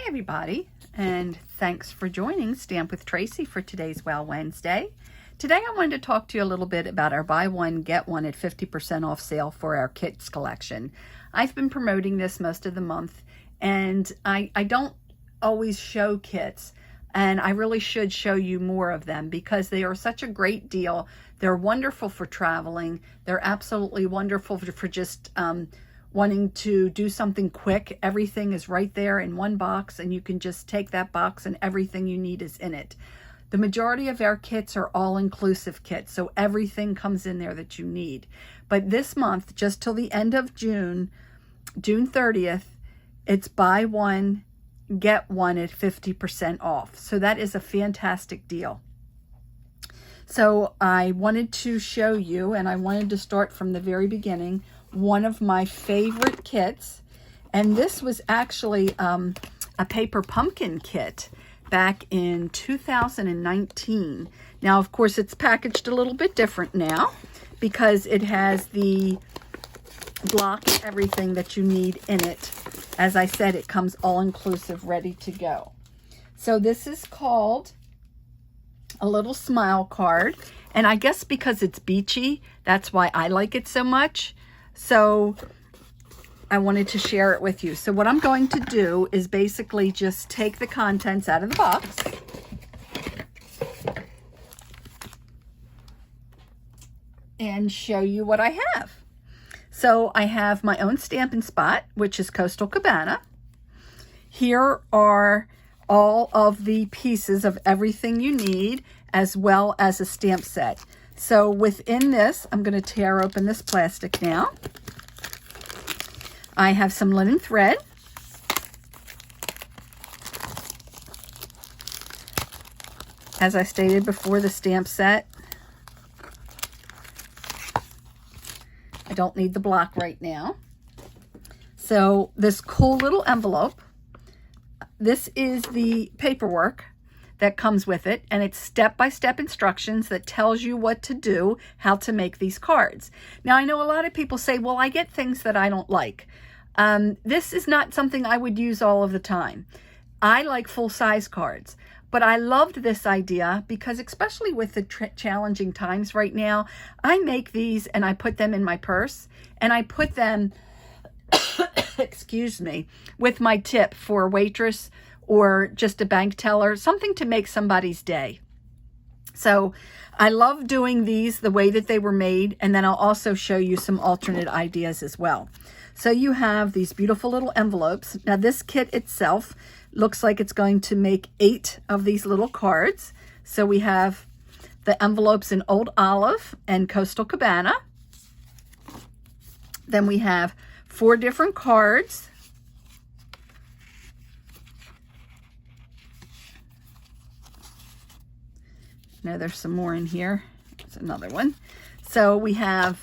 Hi everybody, and thanks for joining Stamp with Tracy for today's Wow Wednesday. Today I wanted to talk to you a little bit about our buy one get one at 50% off sale for our kits collection. I've been promoting this most of the month, and I don't always show kits, and I really should show you more of them because they are such a great deal. They're wonderful for traveling. They're absolutely wonderful for just wanting to do something quick. Everything is right there in one box, and you can just take that box and everything you need is in it. The majority of our kits are all-inclusive kits, so everything comes in there that you need. But this month, just till the end of June 30th, it's buy one, get one at 50% off. So that is a fantastic deal. So I wanted to show you, and I wanted to start from the very beginning, one of my favorite kits, and this was actually a paper pumpkin kit back in 2019. Now, of course, it's packaged a little bit different now because it has the block, everything that you need in it. As I said, it comes all-inclusive, ready to go. So this is called a little smile card, and I guess because it's beachy, that's why I like it so much. So I wanted to share it with you. So what I'm going to do is basically just take the contents out of the box. And show you what I have. So I have my own Stampin' Spot, which is Coastal Cabana. Here are all of the pieces of everything you need, as well as a stamp set. So within this, I'm going to tear open this plastic now. I have some linen thread. As I stated before, the stamp set. I don't need the block right now. So this cool little envelope. This is the paperwork that comes with it, and it's step-by-step instructions that tells you what to do, how to make these cards. Now, I know a lot of people say, well, I get things that I don't like. This is not something I would use all of the time. I like full-size cards, but I loved this idea because, especially with the challenging times right now, I make these and I put them in my purse, and I put them, excuse me, with my tip for a waitress or just a bank teller, something to make somebody's day. So I love doing these the way that they were made, and then I'll also show you some alternate ideas as well. So you have these beautiful little envelopes. Now this kit itself looks like it's going to make 8 of these little cards. So we have the envelopes in Old Olive and Coastal Cabana. Then we have 4 different cards. Now there's some more in here. There's another one. So we have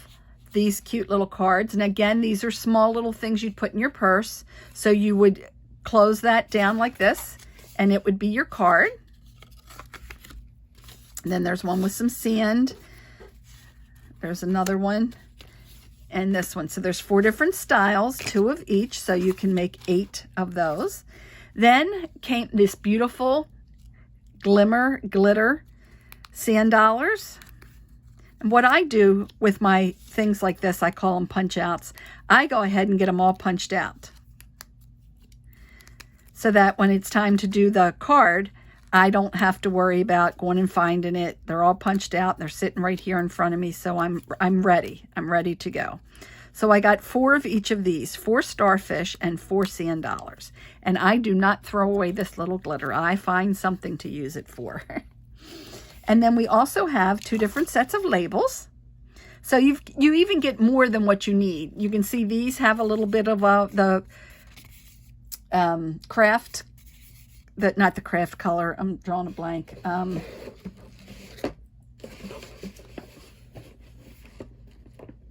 these cute little cards. And again, these are small little things you'd put in your purse. So you would close that down like this, and it would be your card. And then there's one with some sand. There's another one. And this one. So there's 4 different styles, 2 of each. So you can make 8 of those. Then came this beautiful glimmer, glitter sand dollars. And what I do with my things like this, I call them punch outs. I go ahead and get them all punched out, so that when it's time to do the card, I don't have to worry about going and finding it. They're all punched out. They're sitting right here in front of me, so I'm ready. I'm ready to go. So I got 4 of each of these, 4 starfish and 4 sand dollars. And I do not throw away this little glitter. I find something to use it for. And then we also have 2 different sets of labels. So you even get more than what you need. You can see these have a little bit of the craft, not the craft color. I'm drawing a blank.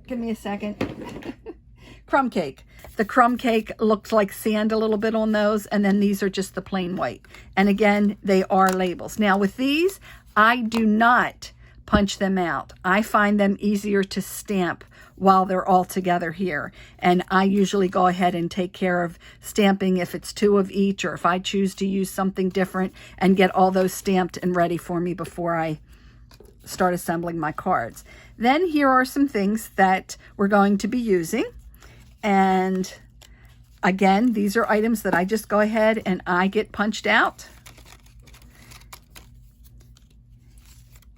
Give me a second. Crumb cake. The crumb cake looks like sand a little bit on those, and then these are just the plain white. And again, they are labels. Now with these, I do not punch them out. I find them easier to stamp while they're all together here. And I usually go ahead and take care of stamping if it's 2 of each, or if I choose to use something different, and get all those stamped and ready for me before I start assembling my cards. Then here are some things that we're going to be using. And again, these are items that I just go ahead and I get punched out.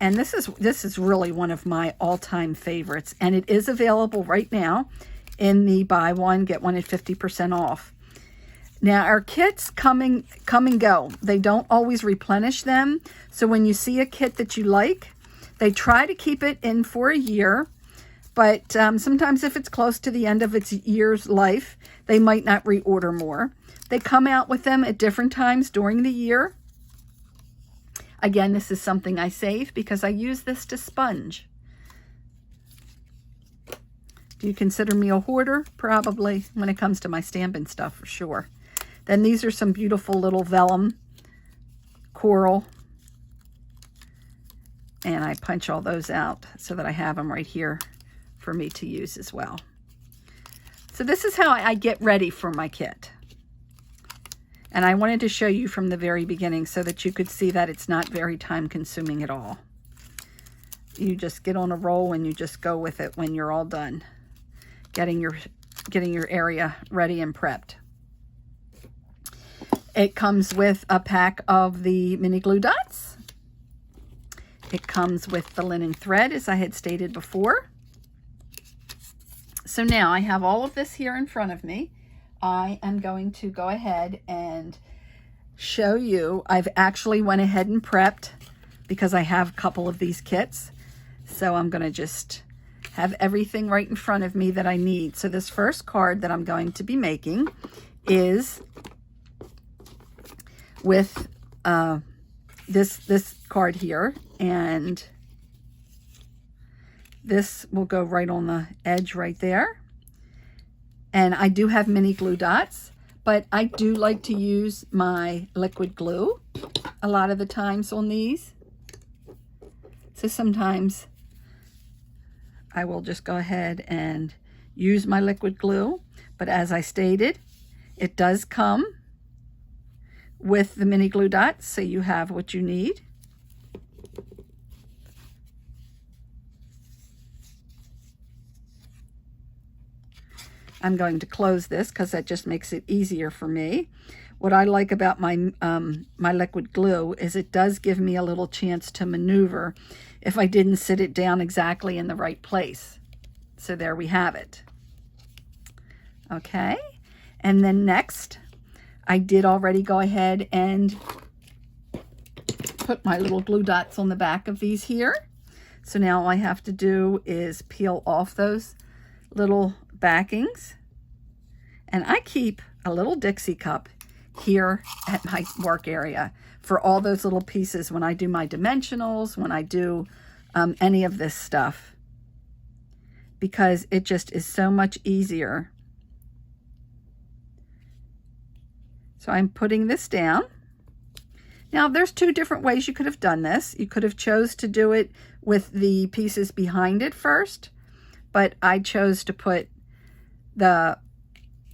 And this is really one of my all-time favorites, and it is available right now in the buy one get one at 50% off. Now our kits come and go. They don't always replenish them. So when you see a kit that you like, they try to keep it in for a year, but sometimes if it's close to the end of its year's life, they might not reorder more. They come out with them at different times during the year. Again, this is something I save because I use this to sponge. Do you consider me a hoarder? Probably, when it comes to my stamping stuff, for sure. Then these are some beautiful little vellum coral. And I punch all those out so that I have them right here for me to use as well. So this is how I get ready for my kit. And I wanted to show you from the very beginning so that you could see that it's not very time consuming at all. You just get on a roll and you just go with it when you're all done getting your area ready and prepped. It comes with a pack of the mini glue dots. It comes with the linen thread, as I had stated before. So now I have all of this here in front of me. I am going to go ahead and show you. I've actually went ahead and prepped because I have a couple of these kits. So I'm going to just have everything right in front of me that I need. So this first card that I'm going to be making is with this card here, and this will go right on the edge right there. And I do have mini glue dots, but I do like to use my liquid glue a lot of the times on these. So sometimes I will just go ahead and use my liquid glue. But as I stated, it does come with the mini glue dots, so you have what you need. I'm going to close this because that just makes it easier for me. What I like about my my liquid glue is it does give me a little chance to maneuver if I didn't sit it down exactly in the right place. So there we have it. Okay, and then next, I did already go ahead and put my little glue dots on the back of these here. So now all I have to do is peel off those little backings. And I keep a little Dixie cup here at my work area for all those little pieces when I do my dimensionals, when I do any of this stuff, because it just is so much easier. So I'm putting this down. Now there's 2 different ways you could have done this. You could have chose to do it with the pieces behind it first, but I chose to put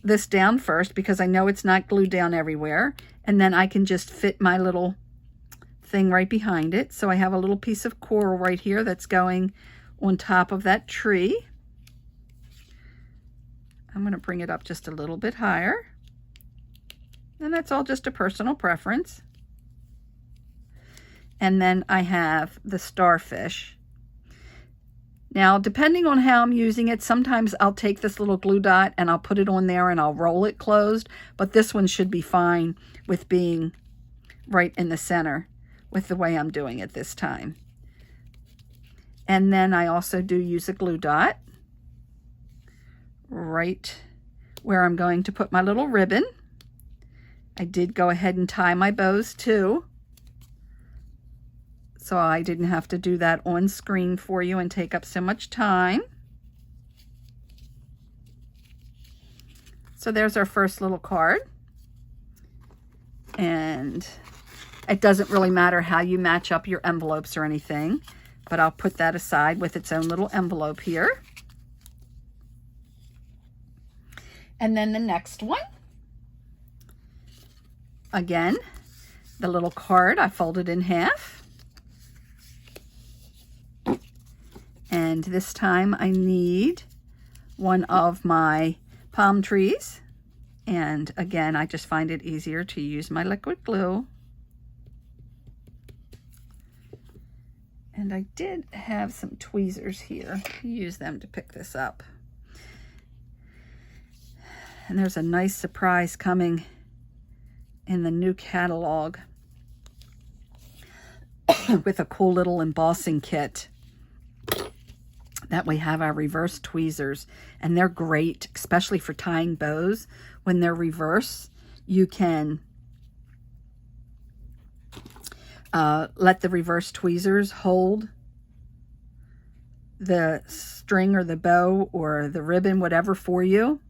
this down first because I know it's not glued down everywhere, and then I can just fit my little thing right behind it. So I have a little piece of coral right here that's going on top of that tree. I'm going to bring it up just a little bit higher, and that's all just a personal preference. And then I have the starfish. Now, depending on how I'm using it, sometimes I'll take this little glue dot and I'll put it on there and I'll roll it closed, but this one should be fine with being right in the center with the way I'm doing it this time. And then I also do use a glue dot right where I'm going to put my little ribbon. I did go ahead and tie my bows too, so I didn't have to do that on screen for you and take up so much time. So there's our first little card. And it doesn't really matter how you match up your envelopes or anything, but I'll put that aside with its own little envelope here. And then the next one, again, the little card I folded in half. And this time I need one of my palm trees. And again, I just find it easier to use my liquid glue. And I did have some tweezers here. Use them to pick this up. And there's a nice surprise coming in the new catalog with a cool little embossing kit that we have our reverse tweezers, and they're great, especially for tying bows. When they're reverse, you can let the reverse tweezers hold the string or the bow or the ribbon, whatever, for you.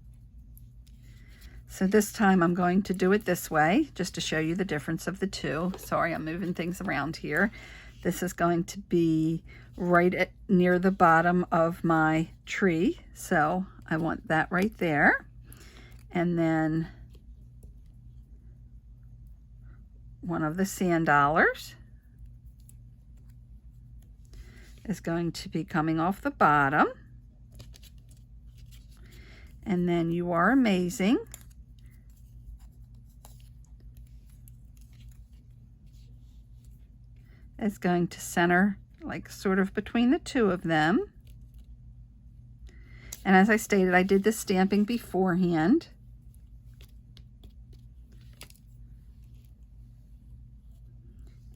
So this time I'm going to do it this way, just to show you the difference of the two. Sorry, I'm moving things around here. This is going to be right near the bottom of my tree. So I want that right there. And then one of the sand dollars is going to be coming off the bottom. And then You Are Amazing is going to center like sort of between the two of them. And as I stated, I did the stamping beforehand.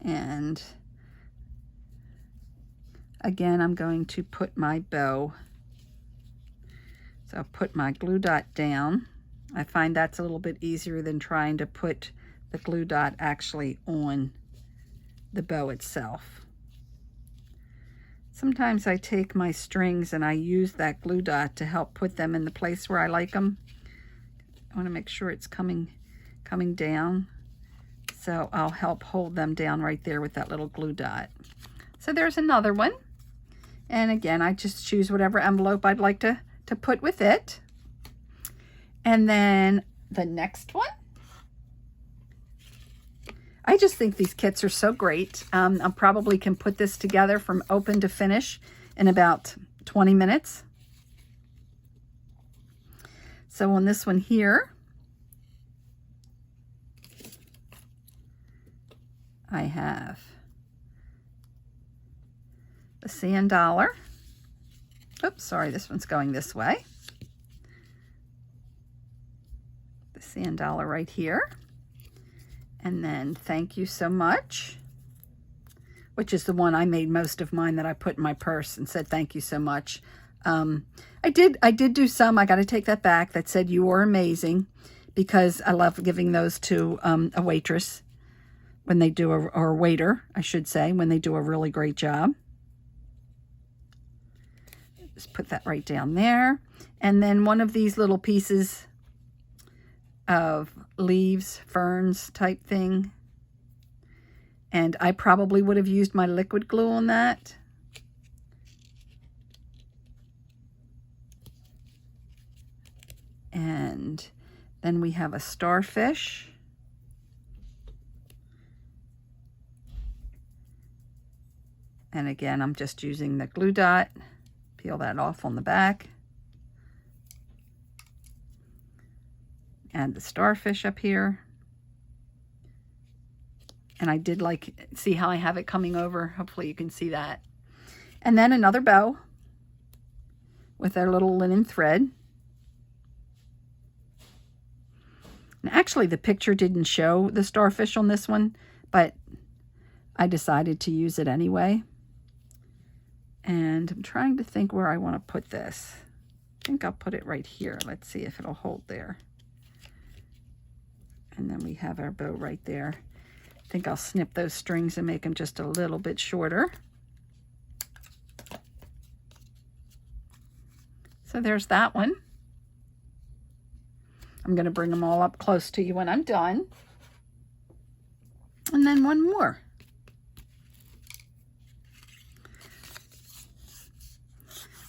And again, I'm going to put my bow. So I'll put my glue dot down. I find that's a little bit easier than trying to put the glue dot actually on the bow itself. Sometimes I take my strings and I use that glue dot to help put them in the place where I like them. I want to make sure it's coming down. So I'll help hold them down right there with that little glue dot. So there's another one. And again, I just choose whatever envelope I'd like to put with it. And then the next one. I just think these kits are so great. I probably can put this together from open to finish in about 20 minutes. So on this one here, I have the sand dollar. Oops, sorry, this one's going this way. The sand dollar right here. And then Thank You So Much, which is the one I made most of mine that I put in my purse and said thank you so much. I did do some, I got to take that back, that said You Are Amazing, because I love giving those to a waitress when they do, or a waiter, I should say, when they do a really great job. Just put that right down there. And then one of these little pieces of leaves, ferns type thing. And I probably would have used my liquid glue on that. And then we have a starfish. And again, I'm just using the glue dot. Peel that off on the back. And the starfish up here. And I did see how I have it coming over. Hopefully you can see that. And then another bow with our little linen thread. And actually the picture didn't show the starfish on this one, but I decided to use it anyway. And I'm trying to think where I want to put this. I think I'll put it right here. Let's see if it'll hold there. And then we have our bow right there. I think I'll snip those strings and make them just a little bit shorter. So there's that one. I'm going to bring them all up close to you when I'm done. And then one more.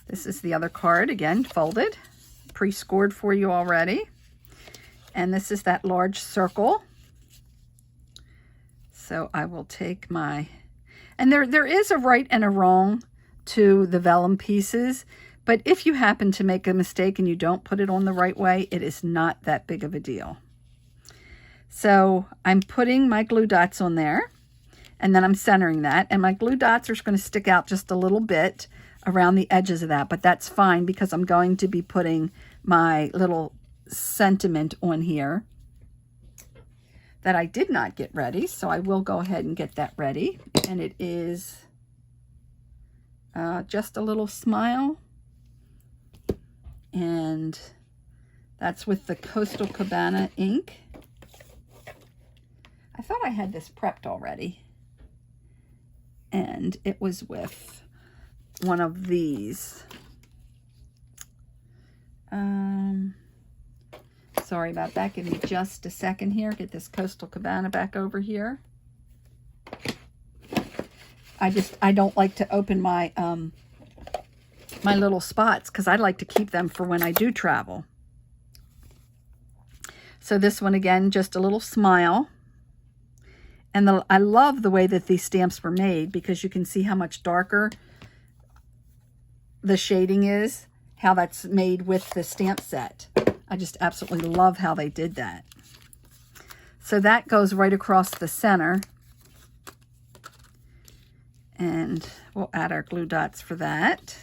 This is the other card, again, folded, pre-scored for you already. And this is that large circle. So I will take my, and there is a right and a wrong to the vellum pieces, but if you happen to make a mistake and you don't put it on the right way, it is not that big of a deal. So I'm putting my glue dots on there, and then I'm centering that, and my glue dots are going to stick out just a little bit around the edges of that, but that's fine because I'm going to be putting my little sentiment on here that I did not get ready, so I will go ahead and get that ready. And it is just a little smile, and that's with the Coastal Cabana ink. I thought I had this prepped already, and it was with one of these. Sorry about that. Give me just a second here. Get this Coastal Cabana back over here. I don't like to open my my little spots because I like to keep them for when I do travel. So this one again, just a little smile. And I love the way that these stamps were made because you can see how much darker the shading is, how that's made with the stamp set. I just absolutely love how they did that. So that goes right across the center. And we'll add our glue dots for that.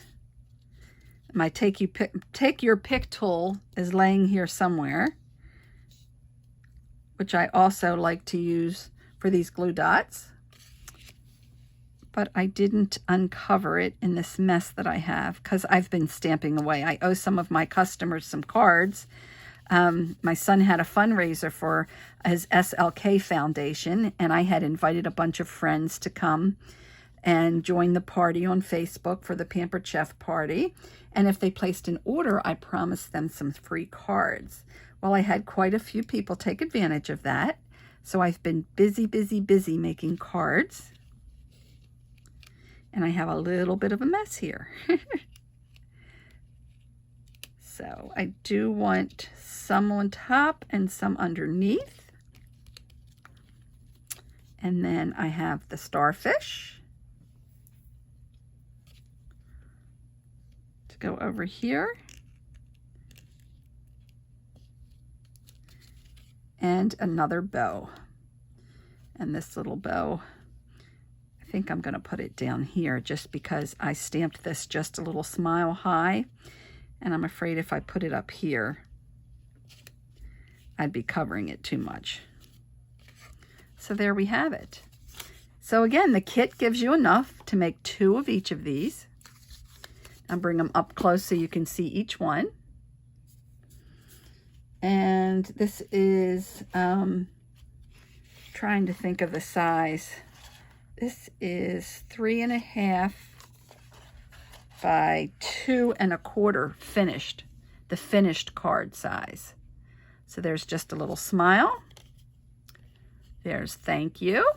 My take your pick tool is laying here somewhere, which I also like to use for these glue dots. But I didn't uncover it in this mess that I have because I've been stamping away. I owe some of my customers some cards. My son had a fundraiser for his SLK Foundation, and I had invited a bunch of friends to come and join the party on Facebook for the Pampered Chef party. And if they placed an order, I promised them some free cards. Well, I had quite a few people take advantage of that. So I've been busy making cards. And I have a little bit of a mess here. So I do want some on top and some underneath. And then I have the starfish to go over here. And another bow. And this little bow, I think I'm going to put it down here just because I stamped this just a little smile high, and I'm afraid if I put it up here, I'd be covering it too much. So there we have it. So again, the kit gives you enough to make 2 of each of these. I'll bring them up close so you can see each one. And this is, trying to think of the size. This is 3.5 by 2.25 finished, the finished card size. So there's just a little smile. There's thank you.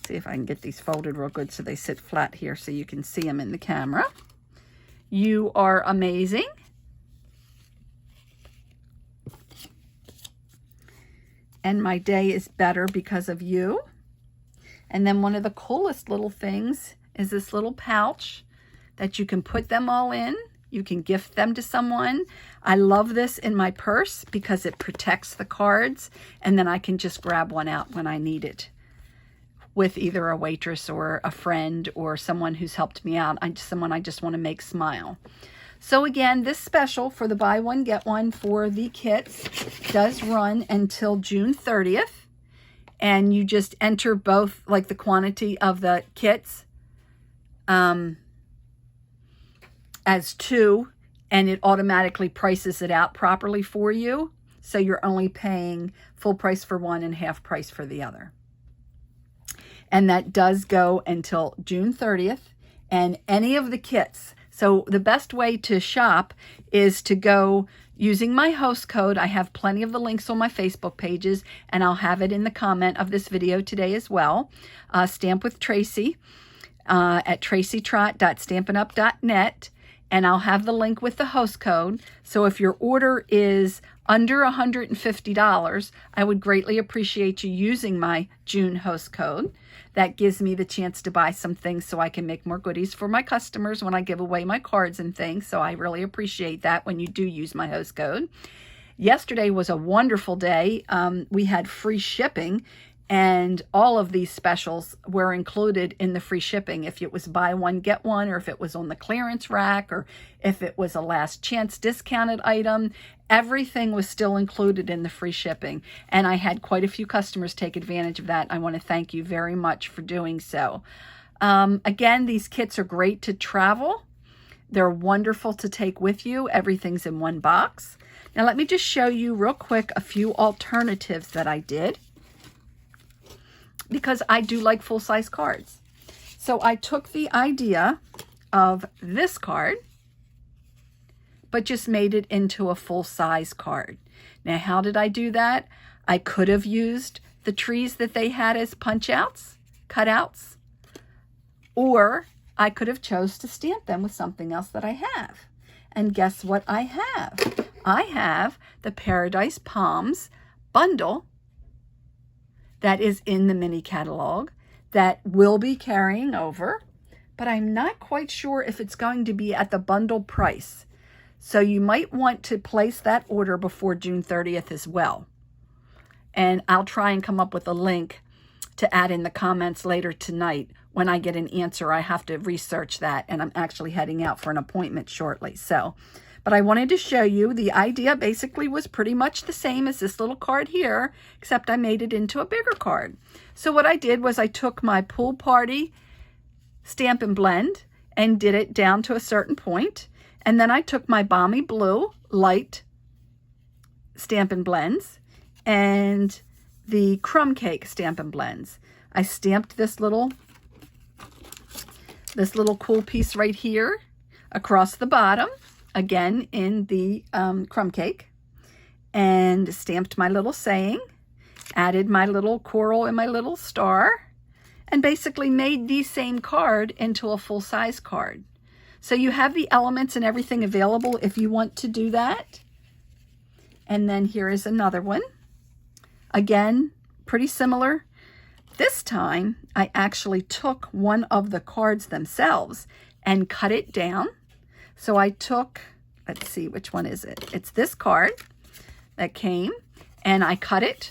See if I can get these folded real good so they sit flat here so you can see them in the camera. You are amazing. And my day is better because of you. And then one of the coolest little things is this little pouch that you can put them all in. You can gift them to someone. I love this in my purse because it protects the cards, and then I can just grab one out when I need it with either a waitress or a friend or someone who's helped me out, someone I just want to make smile. So again, this special for the buy one, get one for the kits does run until June 30th. And you just enter both, like the quantity of the kits as 2, and it automatically prices it out properly for you. So you're only paying full price for one and half price for the other. And that does go until June 30th. And any of the kits. So the best way to shop is to go using my host code. I have plenty of the links on my Facebook pages, and I'll have it in the comment of this video today as well. Stamp with Tracy at tracytrott.stampinup.net, and I'll have the link with the host code. So if your order is under $150, I would greatly appreciate you using my June host code. That gives me the chance to buy some things so I can make more goodies for my customers when I give away my cards and things. So I really appreciate that when you do use my host code. Yesterday was a wonderful day. We had free shipping, and all of these specials were included in the free shipping. If it was buy one, get one, or if it was on the clearance rack, or if it was a last chance discounted item, everything was still included in the free shipping. And I had quite a few customers take advantage of that. I want to thank you very much for doing so. Again, these kits are great to travel. They're wonderful to take with you. Everything's in one box. Now let me just show you real quick a few alternatives that I did, because I do like full-size cards. So I took the idea of this card, but just made it into a full-size card. Now, how did I do that? I could have used the trees that they had as punch-outs, cutouts, or I could have chose to stamp them with something else that I have. And guess what I have? I have the Paradise Palms bundle that is in the mini catalog that will be carrying over, but I'm not quite sure if it's going to be at the bundle price. So you might want to place that order before June 30th as well. And I'll try and come up with a link to add in the comments later tonight. When I get an answer, I have to research that, and I'm actually heading out for an appointment shortly. But I wanted to show you the idea basically was pretty much the same as this little card here, except I made it into a bigger card. So what I did was I took my Pool Party Stamp and Blend and did it down to a certain point. And then I took my Balmy Blue Light Stamp and Blends and the Crumb Cake Stamp and Blends. I stamped this little cool piece right here across the bottom, again in the crumb cake, and stamped my little saying, added my little coral and my little star, and basically made the same card into a full-size card. So you have the elements and everything available if you want to do that. And then here is another one. Again, pretty similar. This time, I actually took one of the cards themselves and cut it down. So I took, let's see, which one is it? It's this card that came, and I cut it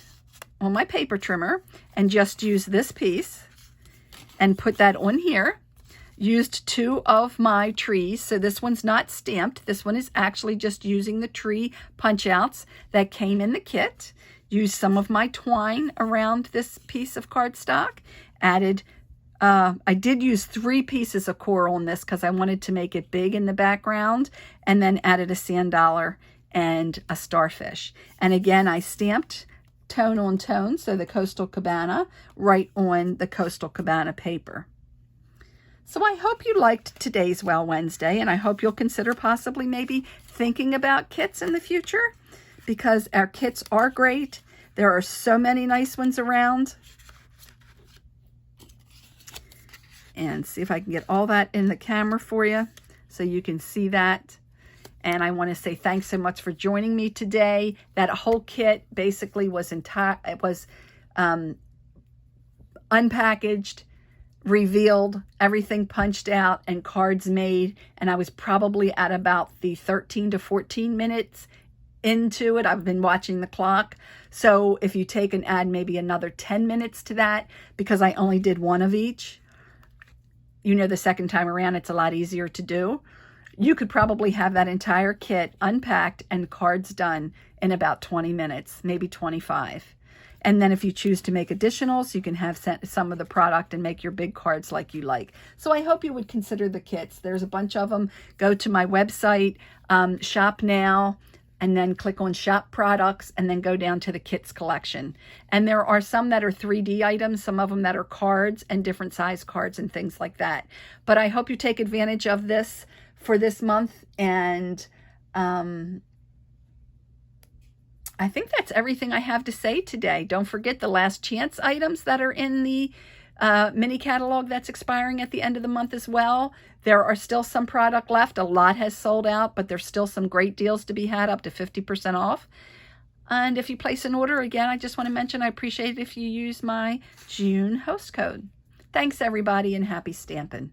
on my paper trimmer and just used this piece and put that on here. Used two of my trees. So this one's not stamped. This one is actually just using the tree punch outs that came in the kit. Used some of my twine around this piece of cardstock. Added, I did use 3 pieces of coral in this because I wanted to make it big in the background. And then added a sand dollar and a starfish. And again, I stamped tone on tone, so the Coastal Cabana, right on the Coastal Cabana paper. So I hope you liked today's Well Wednesday, and I hope you'll consider possibly maybe thinking about kits in the future, because our kits are great. There are so many nice ones around. And see if I can get all that in the camera for you so you can see that. And I want to say thanks so much for joining me today. That whole kit basically was unpackaged, revealed, everything punched out, and cards made. And I was probably at about the 13 to 14 minutes into it. I've been watching the clock. So if you take and add maybe another 10 minutes to that, because I only did one of each, you know, the second time around, it's a lot easier to do. You could probably have that entire kit unpacked and cards done in about 20 minutes, maybe 25. And then if you choose to make additionals, you can have some of the product and make your big cards like you like. So I hope you would consider the kits. There's a bunch of them. Go to my website, shop now, and then click on shop products, and then go down to the kits collection. And there are some that are 3D items, some of them that are cards and different size cards and things like that. But I hope you take advantage of this for this month. And I think that's everything I have to say today. Don't forget the last chance items that are in the mini catalog that's expiring at the end of the month as well. There are still some product left. A lot has sold out, but there's still some great deals to be had, up to 50% off. And if you place an order, again, I just want to mention I appreciate it if you use my June host code. Thanks, everybody, and happy stamping.